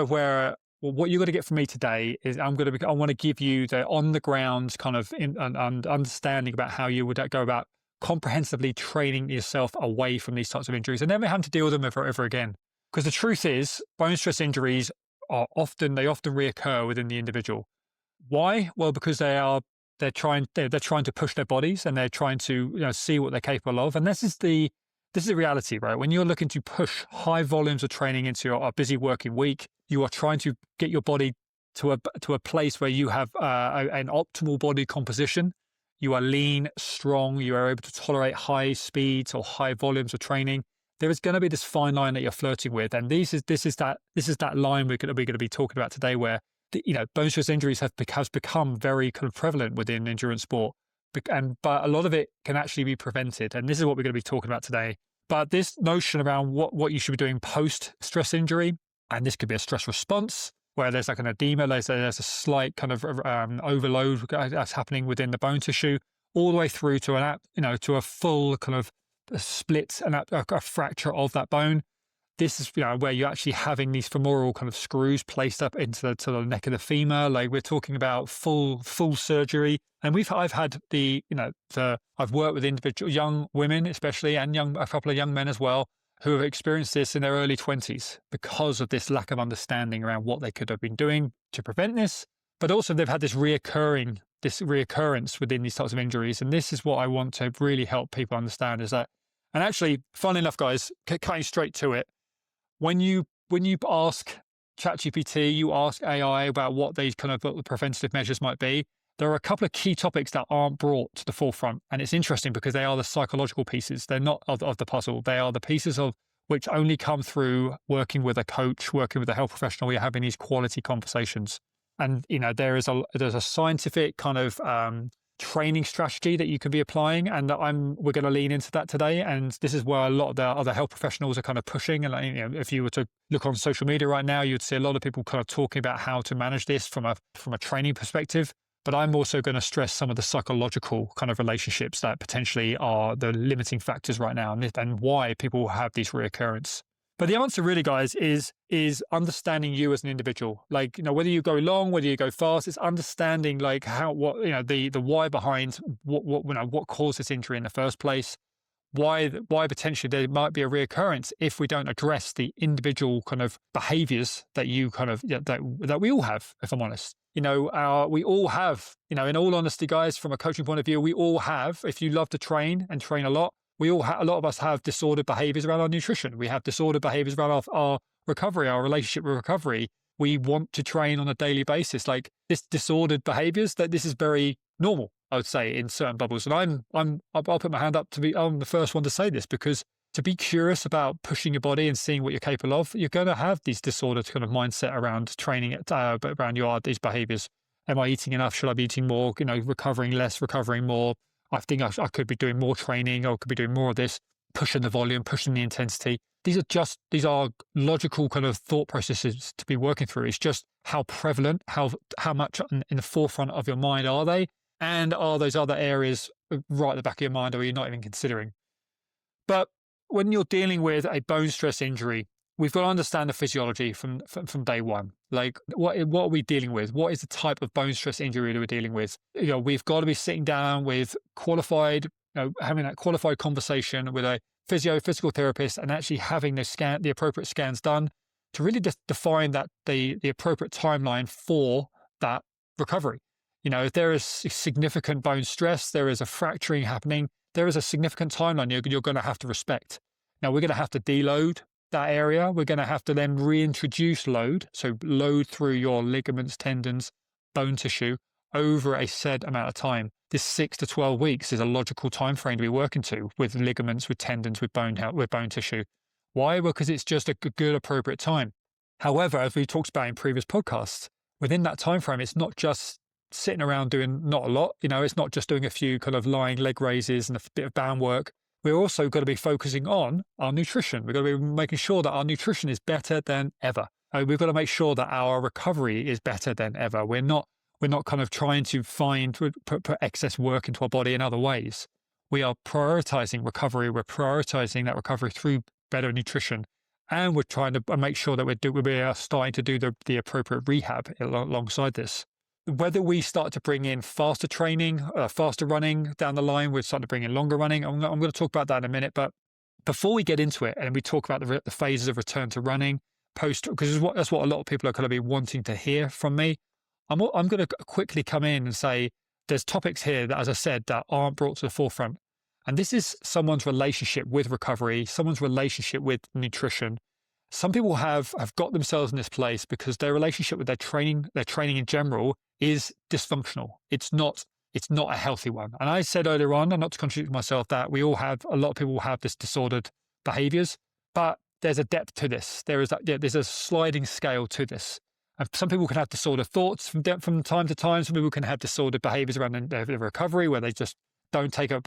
where well, what you're going to get from me today is I want to give you the on the ground kind of understanding about how you would go about comprehensively training yourself away from these types of injuries and never having to deal with them ever again. Because the truth is, bone stress injuries often reoccur within the individual. Why? Well, because they're trying to push their bodies and they're trying to see what they're capable of. And this is the reality, right? When you're looking to push high volumes of training into a busy working week, you are trying to get your body to a place where you have an optimal body composition. You are lean, strong. You are able to tolerate high speeds or high volumes of training. There is going to be this fine line that you're flirting with, and this is that line we're going to be talking about today, where bone stress injuries has become very kind of prevalent within endurance sport, but a lot of it can actually be prevented, and this is what we're going to be talking about today. But this notion around what you should be doing post stress injury, and this could be a stress response where there's like an edema, there's a slight kind of overload that's happening within the bone tissue, all the way through to a full kind of split and a fracture of that bone. This is where you're actually having these femoral kind of screws placed up into the neck of the femur. Like we're talking about full surgery. And I've had I've worked with individual young women especially, and a couple of young men as well, who have experienced this in their early 20s because of this lack of understanding around what they could have been doing to prevent this. But also they've had this reoccurrence within these types of injuries. And this is what I want to really help people understand is that, and actually, funnily enough, guys, cutting straight to it, when you ask ChatGPT, you ask AI about what these kind of preventative measures might be, there are a couple of key topics that aren't brought to the forefront. And it's interesting because they are the psychological pieces. They're not of the puzzle. They are the pieces of which only come through working with a coach, working with a health professional. We're having these quality conversations. And, there's a scientific kind of training strategy that you can be applying. And we're going to lean into that today. And this is where a lot of the other health professionals are kind of pushing. And if you were to look on social media right now, you'd see a lot of people kind of talking about how to manage this from a training perspective. But I'm also going to stress some of the psychological kind of relationships that potentially are the limiting factors right now and why people have these reoccurrence. But the answer really, guys, is understanding you as an individual. Like, whether you go long, whether you go fast, it's understanding like the why behind what caused this injury in the first place, why potentially there might be a reoccurrence if we don't address the individual kind of behaviors that you kind of that we all have, if I'm honest. We all have, in all honesty, guys, from a coaching point of view, we all have, if you love to train and train a lot, a lot of us have disordered behaviors around our nutrition. We have disordered behaviors around our recovery, our relationship with recovery. We want to train on a daily basis. Like this disordered behaviors, that this is very normal, I would say, in certain bubbles. And I'll put my hand up I'm the first one to say this, because to be curious about pushing your body and seeing what you're capable of, you're going to have these disordered kind of mindset around training around these behaviors. Am I eating enough? Should I be eating more? Recovering less, recovering more. I think I could be doing more training, or could be doing more of this, pushing the volume, pushing the intensity. These are logical kind of thought processes to be working through. It's just how prevalent, how much in the forefront of your mind are they? And are those other areas right at the back of your mind, or you're not even considering? But when you're dealing with a bone stress injury, we've got to understand the physiology from day one. Like, what are we dealing with? What is the type of bone stress injury that we're dealing with? We've got to be sitting down with having that qualified conversation with a physical therapist, and actually having the appropriate scans done to really define that the appropriate timeline for that recovery. If there is significant bone stress, there is a fracturing happening, there is a significant timeline you're going to have to respect. Now, we're going to have to deload that area. We're going to have to then reintroduce load. So load through your ligaments, tendons, bone tissue over a set amount of time. This 6 to 12 weeks is a logical time frame to be working to with ligaments, with tendons, with bone tissue. Why? Well, because it's just a good, appropriate time. However, as we talked about in previous podcasts, within that time frame, it's not just sitting around doing not a lot. It's not just doing a few kind of lying leg raises and a bit of band work. We're also got to be focusing on our nutrition. We've got to be making sure that our nutrition is better than ever. We've got to make sure that our recovery is better than ever. We're not kind of trying to put excess work into our body in other ways. We are prioritizing recovery. We're prioritizing that recovery through better nutrition And we're trying to make sure that we are starting to do the appropriate rehab alongside this. Whether we start to bring in faster training, faster running down the line, we're starting to bring in longer running. I'm going to talk about that in a minute. But before we get into it and we talk about the phases of return to running, because that's what a lot of people are going to be wanting to hear from me, I'm going to quickly come in and say there's topics here that, as I said, that aren't brought to the forefront. And this is someone's relationship with recovery, someone's relationship with nutrition. Some people have got themselves in this place because their relationship with their training in general is dysfunctional. It's not a healthy one. And I said earlier on, and not to contradict myself, that a lot of people have this disordered behaviors, but there's a depth to this. There's a sliding scale to this. And some people can have disordered thoughts from time to time. Some people can have disordered behaviors around their recovery, where they just don't take a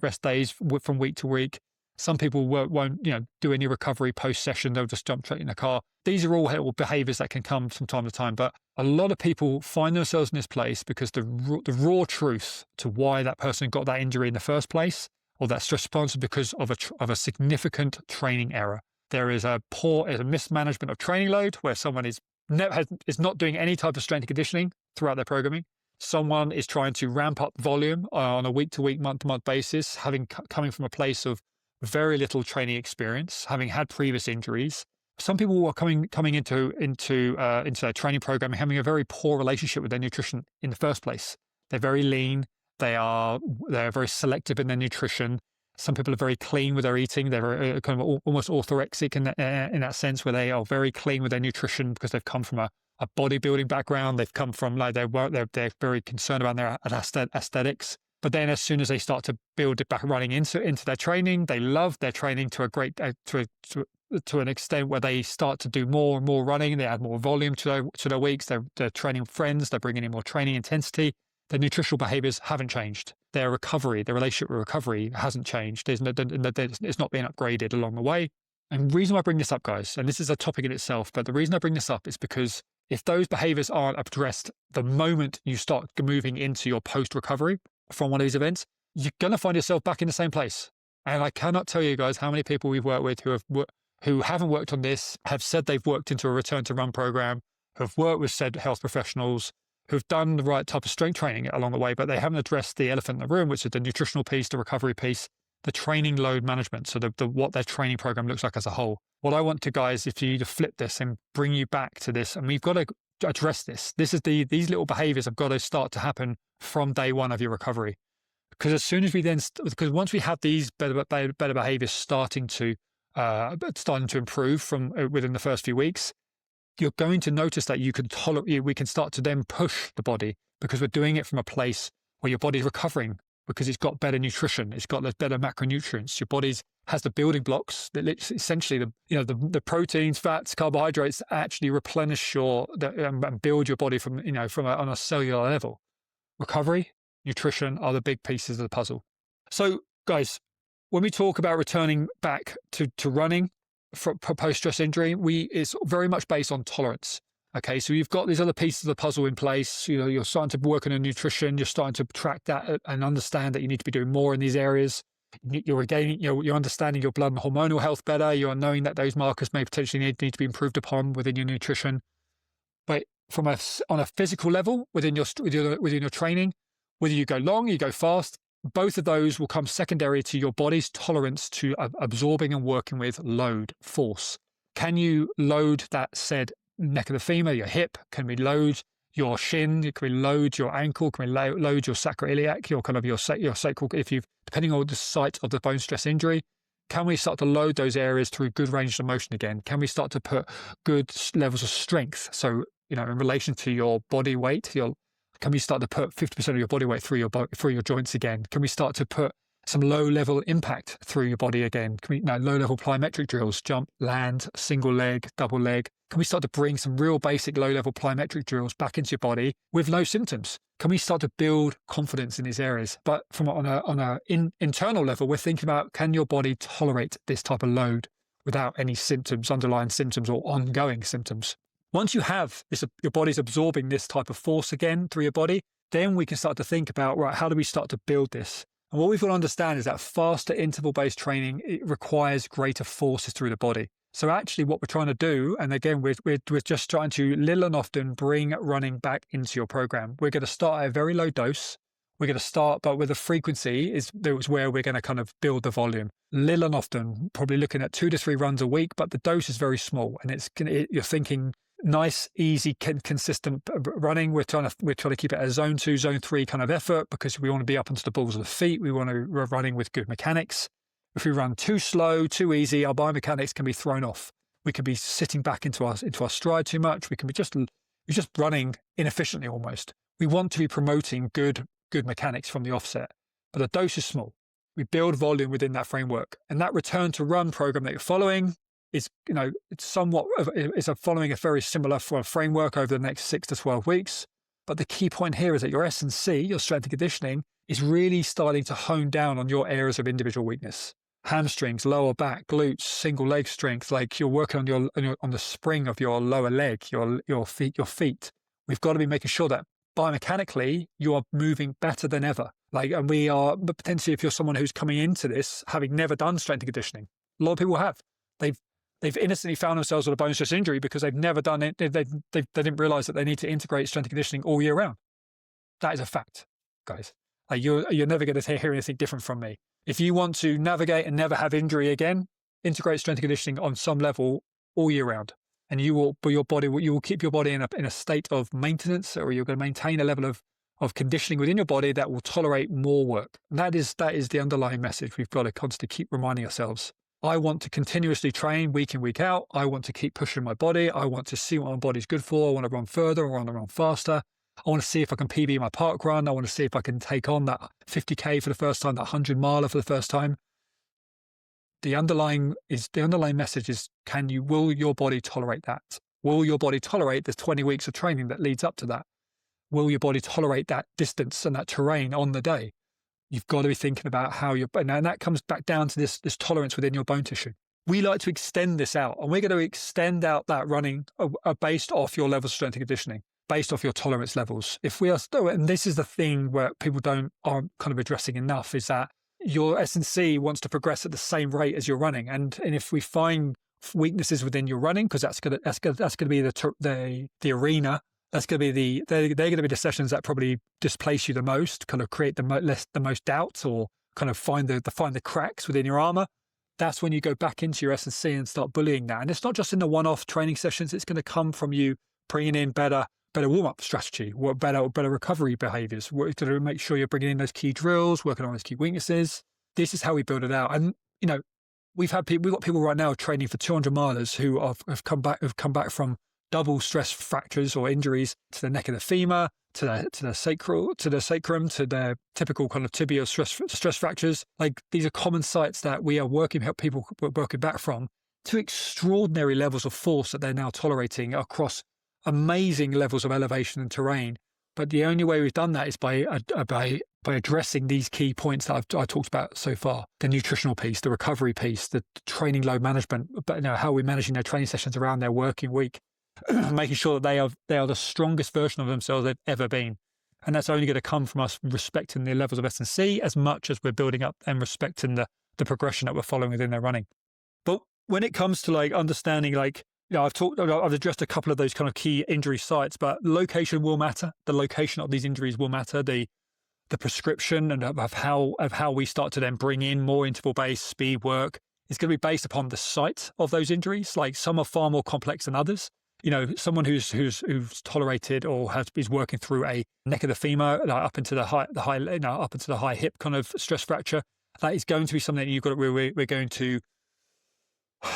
rest days from week to week. Some people won't do any recovery post-session. They'll just jump straight in the car. These are all behaviors that can come from time to time. But a lot of people find themselves in this place because the raw truth to why that person got that injury in the first place, or that stress response, is because of a significant training error. There is a mismanagement of training load, where someone is not doing any type of strength and conditioning throughout their programming. Someone is trying to ramp up volume on a week-to-week, month-to-month basis, coming from a place of very little training experience, having had previous injuries. Some people are coming into their training program and having a very poor relationship with their nutrition in the first place. They're very lean. They're very selective in their nutrition. Some people are very clean with their eating. They're kind of almost orthorexic in that sense, where they are very clean with their nutrition because they've come from a bodybuilding background. They've come from they're very concerned about their aesthetics. But then, as soon as they start to build it back running into their training, they love their training to an extent where they start to do more and more running. They add more volume to their weeks. They're training friends. They're bringing in more training intensity. Their nutritional behaviors haven't changed. Their relationship with recovery hasn't changed. It's not being upgraded along the way. And the reason why I bring this up, guys, and this is a topic in itself, but the reason I bring this up is because if those behaviors aren't addressed the moment you start moving into your post-recovery from one of these events, you're going to find yourself back in the same place. And I cannot tell you guys how many people we've worked with who haven't worked on this, have said they've worked into a return to run program, who've worked with said health professionals, who've done the right type of strength training along the way, but they haven't addressed the elephant in the room, which is the nutritional piece, the recovery piece, the training load management. So what their training program looks like as a whole. What I want to, guys, is for you to flip this and bring you back to this. And we've got to address this. These little behaviors have got to start to happen from day one of your recovery. Because as soon as because once we have these better behaviors starting to improve from within the first few weeks, you're going to notice that we can start to then push the body, because we're doing it from a place where your body's recovering, because it's got better nutrition, it's got better macronutrients. Your body has the building blocks that essentially the proteins, fats, carbohydrates that actually replenish and build your body from on a cellular level. Recovery, nutrition are the big pieces of the puzzle. So, guys, when we talk about returning back to running for post-stress injury, it's very much based on tolerance. Okay, so you've got these other pieces of the puzzle in place. You're starting to work on your nutrition. You're starting to track that and understand that you need to be doing more in these areas. You're understanding your blood and hormonal health better. You're knowing that those markers may potentially need to be improved upon within your nutrition. But on a physical level, within your training, whether you go long, you go fast, both of those will come secondary to your body's tolerance to absorbing and working with load, force. Can you load that said neck of the femur, your hip? Can we load your shin? Can we load your ankle? Can we load your sacroiliac, your sacral, depending on the site of the bone stress injury? Can we start to load those areas through good range of motion again? Can we start to put good levels of strength? So, in relation to your body weight, can we start to put 50% of your body weight through your joints again? Can we start to put some low-level impact through your body again? Can we low-level plyometric drills, jump, land, single leg, double leg? Can we start to bring some real basic low-level plyometric drills back into your body with no symptoms? Can we start to build confidence in these areas? But on an internal level, we're thinking about, can your body tolerate this type of load without any symptoms, underlying symptoms or ongoing symptoms? Once you have this, your body's absorbing this type of force again through your body, then we can start to think about, right, how do we start to build this? And what we've got to understand is that faster interval-based training, it requires greater forces through the body. So actually what we're trying to do, and again, we're just trying to little and often bring running back into your program. We're going to start at a very low dose. We're going to start, but with the frequency is where we're going to kind of build the volume. Little and often, probably looking at 2 to 3 runs a week, but the dose is very small, and you're thinking nice, easy, consistent running. We're trying to keep it a zone 2, zone 3 kind of effort, because we want to be up onto the balls of the feet. We're running with good mechanics. If we run too slow, too easy, our biomechanics can be thrown off. We could be sitting back into our stride too much. We can be just running inefficiently almost. We want to be promoting good mechanics from the offset, but the dose is small. We build volume within that framework, and that return to run program that you're following is, it's following a very similar framework over the next 6 to 12 weeks. But the key point here is that your S&C, your strength and conditioning, is really starting to hone down on your areas of individual weakness. Hamstrings, lower back, glutes, single leg strength. Like you're working on the spring of your lower leg, your feet. We've got to be making sure that biomechanically you are moving better than ever. And we are, but potentially if you're someone who's coming into this having never done strength and conditioning, a lot of people have. They've innocently found themselves with a bone stress injury because they've never done it. They didn't realize that they need to integrate strength and conditioning all year round. That is a fact, guys. You're never going to hear anything different from me. If you want to navigate and never have injury again, integrate strength and conditioning on some level all year round, and you will keep your body in a state of maintenance, or you're going to maintain a level of conditioning within your body that will tolerate more work. And that is the underlying message we've got to constantly keep reminding ourselves. I want to continuously train week in, week out. I want to keep pushing my body. I want to see what my body's good for. I want to run further. I want to run faster. I want to see if I can PB my park run. I want to see if I can take on that 50K for the first time, that 100-miler for the first time. The underlying message is, will your body tolerate that? Will your body tolerate the 20 weeks of training that leads up to that? Will your body tolerate that distance and that terrain on the day? You've got to be thinking about how and that comes back down to this tolerance within your bone tissue. We like to extend this out, and we're going to extend out that running based off your levels of strength and conditioning, based off your tolerance levels. If we are still, and this is the thing where people aren't kind of addressing enough, is that your S&C wants to progress at the same rate as your running, and if we find weaknesses within your running, because that's going to be the arena. That's going to be they're going to be the sessions that probably displace you the most, kind of create the most doubt, or kind of find the cracks within your armor. That's when you go back into your S&C and start bullying that. And it's not just in the one-off training sessions. It's going to come from you bringing in better warm-up strategy, better recovery behaviors. We're going to make sure you're bringing in those key drills, working on those key weaknesses. This is how we build it out. And we've got people right now training for 200 milers who have come back from double stress fractures or injuries to the neck of the femur, to the sacrum, to their typical kind of tibial stress fractures. Like, these are common sites that we are help people working back from, to extraordinary levels of force that they're now tolerating across amazing levels of elevation and terrain. But the only way we've done that is by addressing these key points that I talked about so far: the nutritional piece, the recovery piece, the training load management, but how we're managing their training sessions around their working week. Making sure that they are the strongest version of themselves they've ever been. And that's only going to come from us respecting the levels of S&C as much as we're building up and respecting the progression that we're following within their running. But when it comes to understanding, I've addressed a couple of those kind of key injury sites, but location will matter. The location of these injuries will matter. The prescription and of how we start to then bring in more interval-based speed work is going to be based upon the site of those injuries. Like, some are far more complex than others. Someone who's tolerated or is working through a neck of the femur up into the high hip kind of stress fracture, that is going to be something that we're going to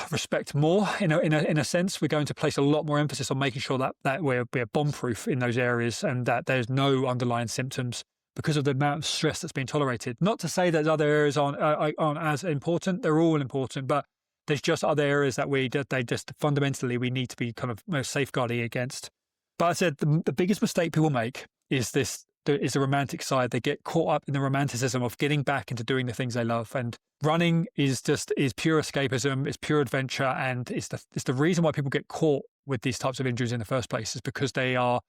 respect more. In a sense, we're going to place a lot more emphasis on making sure that we're bomb-proof in those areas, and that there's no underlying symptoms because of the amount of stress that's being tolerated. Not to say that other areas aren't as important; they're all important, but there's just other areas that they just fundamentally we need to be kind of most safeguarding against. But I said the biggest mistake people make is the romantic side. They get caught up in the romanticism of getting back into doing the things they love. And running is pure escapism, it's pure adventure, and it's the reason why people get caught with these types of injuries in the first place, is because they're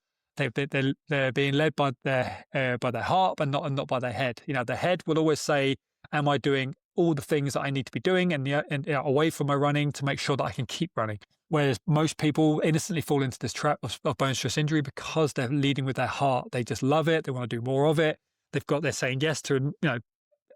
being led by their heart, but not by their head. The head will always say, "Am I doing all the things that I need to be doing and away from my running to make sure that I can keep running. Whereas most people innocently fall into this trap of bone stress injury because they're leading with their heart. They just love it. They want to do more of it. They're saying yes to,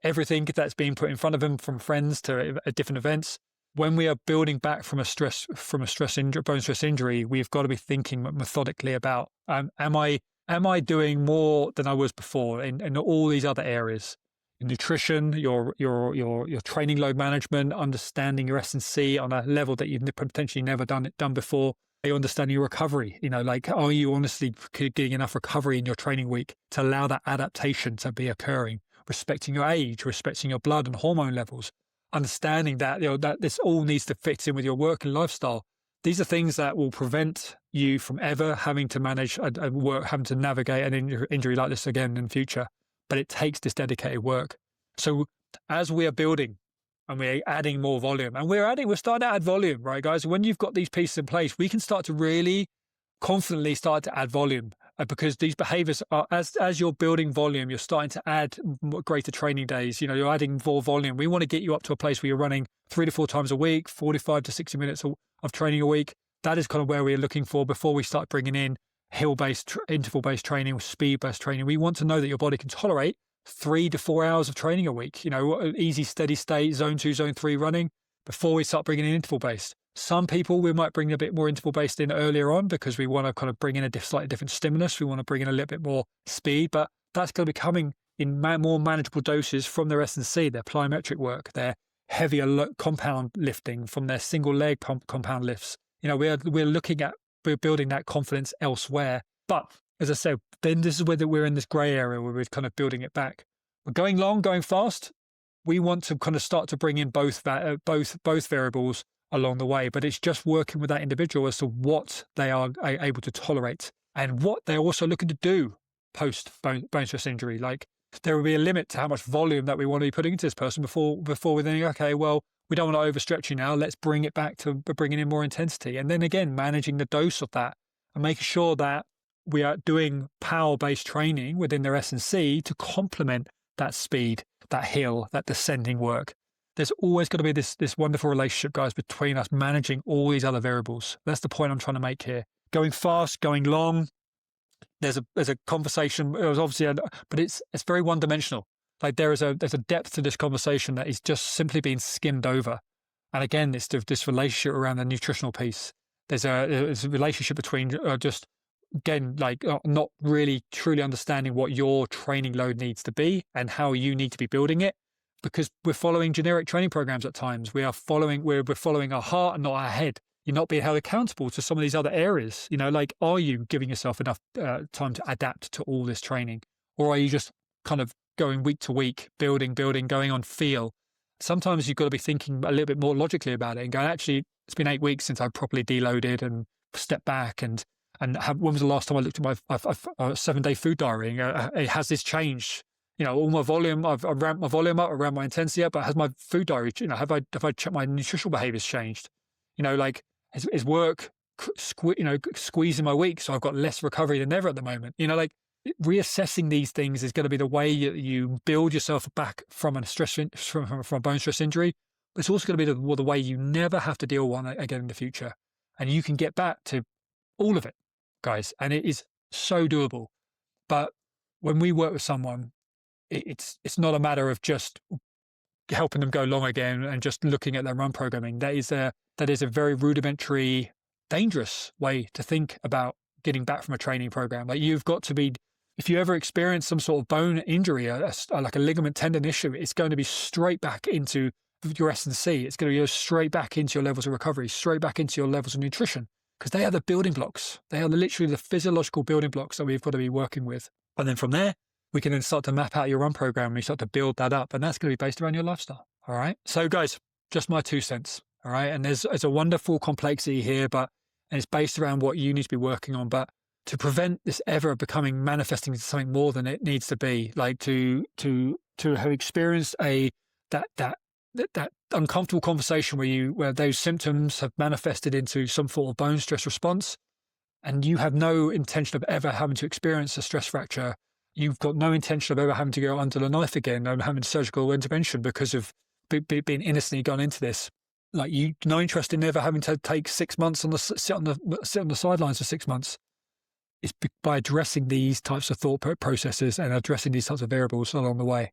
everything that's being put in front of them, from friends to different events. When we are building back from bone stress injury, we've got to be thinking methodically about, am I doing more than I was before in all these other areas? Nutrition, your training load management, understanding your S&C on a level that you've potentially never done before. Are you understanding your recovery? Are you honestly getting enough recovery in your training week to allow that adaptation to be occurring? Respecting your age, respecting your blood and hormone levels, understanding that that this all needs to fit in with your work and lifestyle. These are things that will prevent you from ever having to manage having to navigate an injury like this again in the future. But it takes this dedicated work. So as we are building and we're adding more volume, and we're starting to add volume, right, guys? When you've got these pieces in place, we can start to really confidently start to add volume, because these behaviors are, as you're building volume, you're starting to add greater training days. You're adding more volume. We want to get you up to a place where you're running 3 to 4 times a week, 45 to 60 minutes of training a week. That is kind of where we're looking for before we start bringing in hill-based, interval-based training, speed-based training. We want to know that your body can tolerate 3 to 4 hours of training a week, easy, steady state, zone 2, zone 3 running before we start bringing in interval-based. Some people, we might bring a bit more interval-based in earlier on because we want to kind of bring in a slightly different stimulus. We want to bring in a little bit more speed, but that's going to be coming in more manageable doses from their S&C, their plyometric work, their heavier compound lifting from their single leg compound lifts. We're looking at building that confidence elsewhere. But as I said, then this is where we're in this grey area where we're kind of building it back. We're going long, going fast. We want to kind of start to bring in both variables along the way, but it's just working with that individual as to what they are able to tolerate and what they're also looking to do post bone stress injury. Like, there will be a limit to how much volume that we want to be putting into this person before we think, okay, well, we don't want to overstretch you now. Let's bring it back to bringing in more intensity. And then again, managing the dose of that and making sure that we are doing power-based training within their S&C to complement that speed, that hill, that descending work. There's always got to be this wonderful relationship, guys, between us managing all these other variables. That's the point I'm trying to make here. Going fast, going long. There's a conversation. It was obviously, but it's very one-dimensional. Like, there's a depth to this conversation that is just simply being skimmed over. And again, it's this relationship around the nutritional piece. There's a relationship between just, again, like, not really truly understanding what your training load needs to be and how you need to be building it. Because we're following generic training programs at times. We're following our heart and not our head. You're not being held accountable to some of these other areas. Are you giving yourself enough time to adapt to all this training? Or are you just kind of going week to week, building, going on feel? Sometimes you've got to be thinking a little bit more logically about it and going, actually, it's been 8 weeks since I've properly deloaded and stepped back. And when was the last time I looked at my 7-day food diary? Has this changed? All my volume, I've ramped my volume up, I've ramped my intensity up, but has my food diary, have I checked my nutritional behaviors changed? Is work, squeezing my week so I've got less recovery than ever at the moment? Reassessing these things is going to be the way you build yourself back from a bone stress injury. But it's also going to be the way you never have to deal with one again in the future. And you can get back to all of it, guys. And it is so doable. But when we work with someone, it's not a matter of just helping them go long again and just looking at their run programming. That is a very rudimentary, dangerous way to think about getting back from a training program. Like, you've got to be, if you ever experience some sort of bone injury, like a ligament tendon issue, it's going to be straight back into your S&C. It's going to go straight back into your levels of recovery, straight back into your levels of nutrition, because they are the building blocks. They are literally the physiological building blocks that we've got to be working with. And then from there, we can then start to map out your run program and we start to build that up. And that's going to be based around your lifestyle. All right. So, guys, just my 2 cents. All right. And there's a wonderful complexity here, and it's based around what you need to be working on. But to prevent this ever becoming manifesting into something more than it needs to be, like to have experienced that uncomfortable conversation where those symptoms have manifested into some form of bone stress response, and you have no intention of ever having to experience a stress fracture. You've got no intention of ever having to go under the knife again and having surgical intervention because of being innocently gone into this. Like, you no interest in ever having to take 6 months sit on the sidelines for 6 months. It's by addressing these types of thought processes and addressing these types of variables along the way.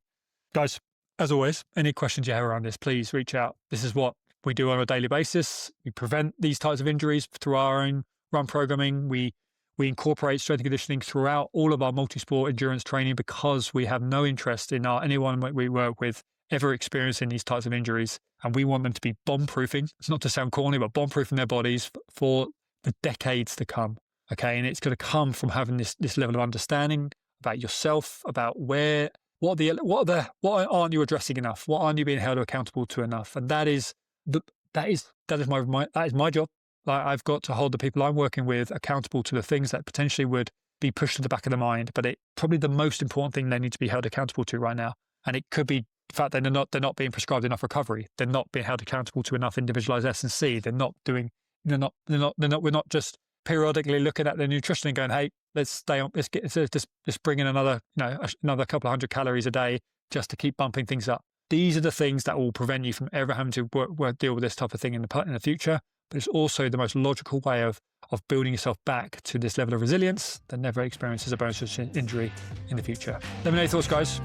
Guys, as always, any questions you have around this, please reach out. This is what we do on a daily basis. We prevent these types of injuries through our own run programming. We incorporate strength and conditioning throughout all of our multi-sport endurance training, because we have no interest in anyone we work with ever experiencing these types of injuries. And we want them to be bomb-proofing. It's not to sound corny, but bomb-proofing their bodies for the decades to come. Okay, and it's going to come from having this level of understanding about yourself, about what aren't you addressing enough? What aren't you being held accountable to enough? And that is my job. Like, I've got to hold the people I'm working with accountable to the things that potentially would be pushed to the back of the mind, but it's probably the most important thing they need to be held accountable to right now. And it could be the fact that they're not being prescribed enough recovery. They're not being held accountable to enough individualized S&C. We're not just periodically looking at their nutrition and going, hey, let's just bring in another couple of hundred calories a day just to keep bumping things up. These are the things that will prevent you from ever having to deal with this type of thing in the future. But it's also the most logical way of building yourself back to this level of resilience that never experiences a bone injury in the future. Let me know your thoughts, guys.